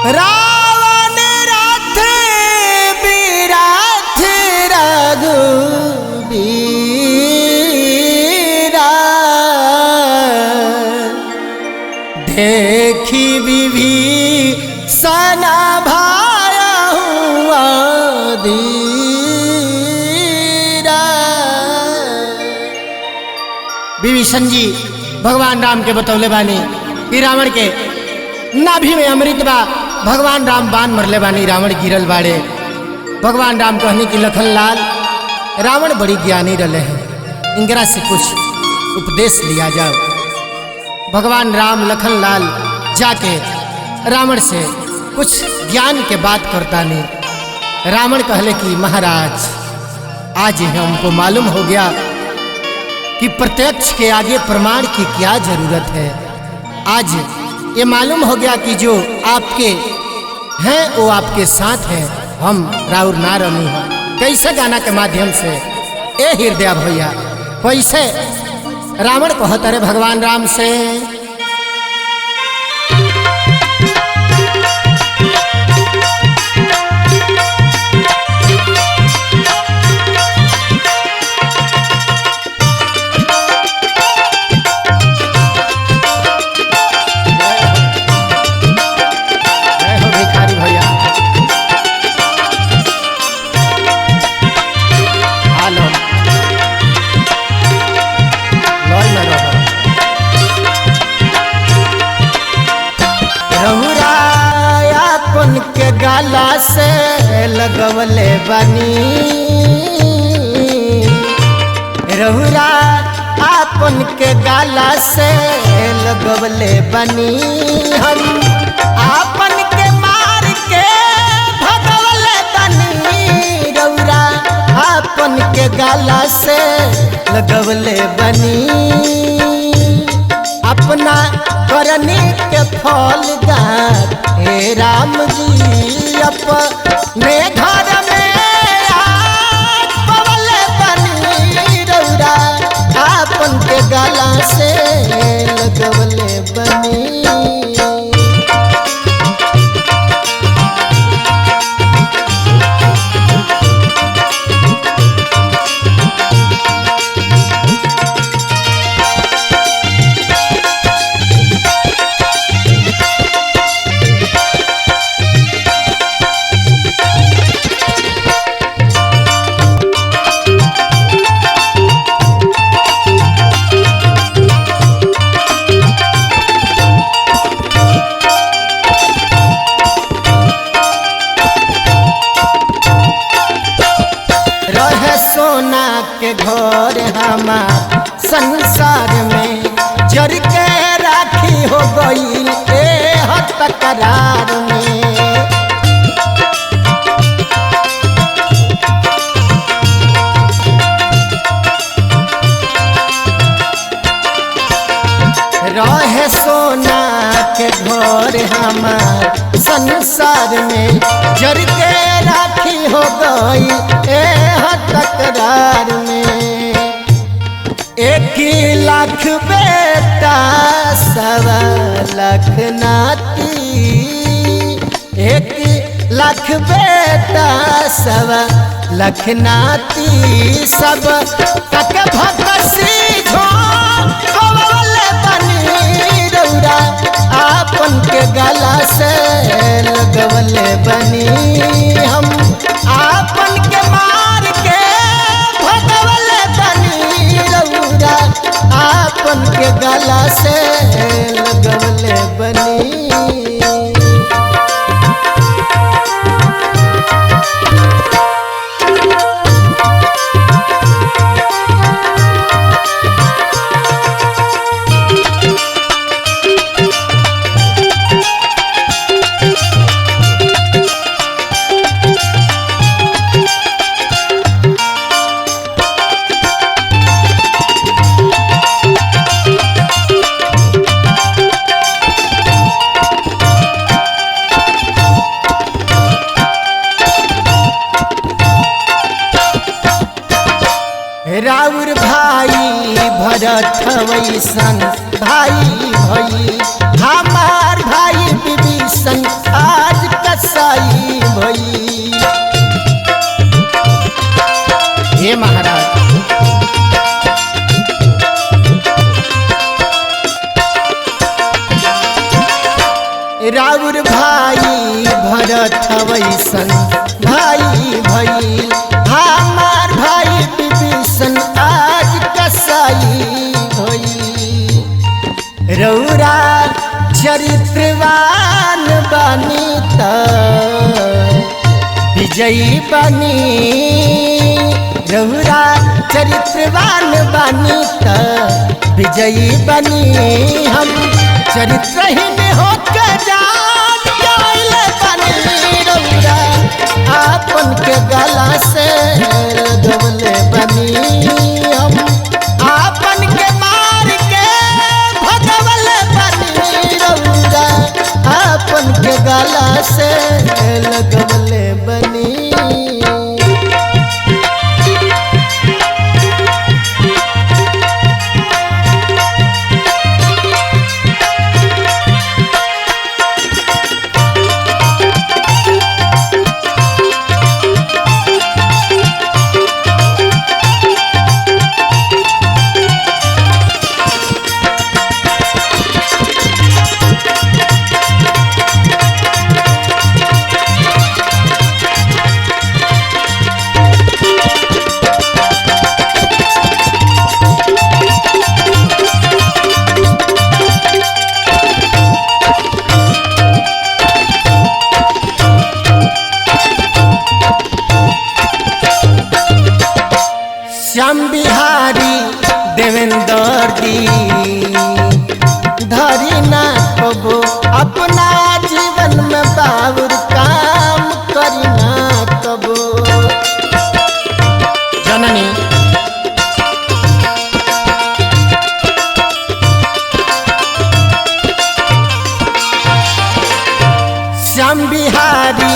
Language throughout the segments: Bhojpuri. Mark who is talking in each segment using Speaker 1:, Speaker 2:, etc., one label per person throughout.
Speaker 1: रावण रथ बिराथ रघुबीरा देखी विभीषण भाया हुआ धीरा। विभीषण जी भगवान राम के बतौले बानी कि रावण के नाभि में अमृत बा। भगवान राम बाण मरले बानी, रावण गिरल बाड़े। भगवान राम कहने की लखन लाल रावण बड़ी ज्ञानी रहे हैं, इंदिरा से कुछ उपदेश लिया जाओ। भगवान राम लखन लाल जाके रावण से कुछ ज्ञान के बात करता नहीं। रावण कहले कि महाराज आज हमको मालूम हो गया कि प्रत्यक्ष के आगे प्रमाण की क्या जरूरत है। आज ये मालूम हो गया कि जो आपके हैं वो आपके साथ हैं, हम राउर ना रमी हैं। कैसे गाना के माध्यम से ए हृदय भैया कैसे रावण कहता रे भगवान राम से गाला से लगवले बनी रहुरा आपन के गाला से लगवले बनी। हम आपन के मार के भगवले बनी रहुरा आपन के गाला से लगवले बनी। अपना करनी के फल दात हे राम जी अपने घर में आग पवले बनी रौरा आपन के गला से लगवले बनी। सोना के घर हमार संसार में जर के राखी हो गई ए तकरार में। रहे सोना के घर हमार संसार में जर के राखी हो गई ए तकरार में। 1 लाख बेटा 1.25 लाख नाती 1 लाख बेटा 1.25 लाख नाती सब तक भक्सी झोंकवले बनी रौरा आपन के गला से लगवले बनी। हम आपन के मार के भगवले बनी रौरा आपन के गला से लगवले बनी। राउर भाई भरत वैसन भाई भई हमार भाई विभीषण विभीषण आज कसाई भई। हे महाराज राउर भाई भरत वैसन भाई भई। हमार भाई विभीषण आज कसाई भई। रौरा चरित्रवान बनी त विजयी बनी। रौरा चरित्रवान बनी त विजयी बनी। हम चरित्रहीन होकर जान गइल बनी। रौरा आपन के गला से लगवले बनी। हम आपन के मार के भगवले बनी। रौरा आपन के गला से लगवले बनी। श्याम बिहारी देवेंद्र दी धरी ना कबो अपना जीवन में बाबुर काम करी ना कबो। जननी श्याम बिहारी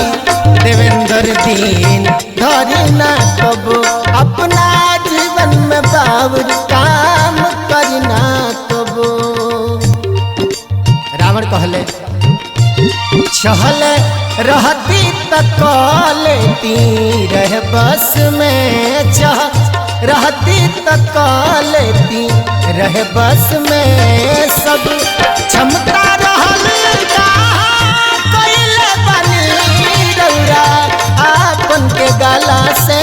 Speaker 1: देवेंद्र दीन धरी ना कबो अपना जीवन में बाबुर काम करना कबो। रावण कहले चहले रहती तक लेती रह बस में। चह रहती तक लेती रह बस में। सब क्षमता रहल कइले बनी। रौरा आपन के गला से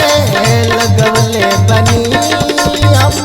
Speaker 1: लगवले बनी। हम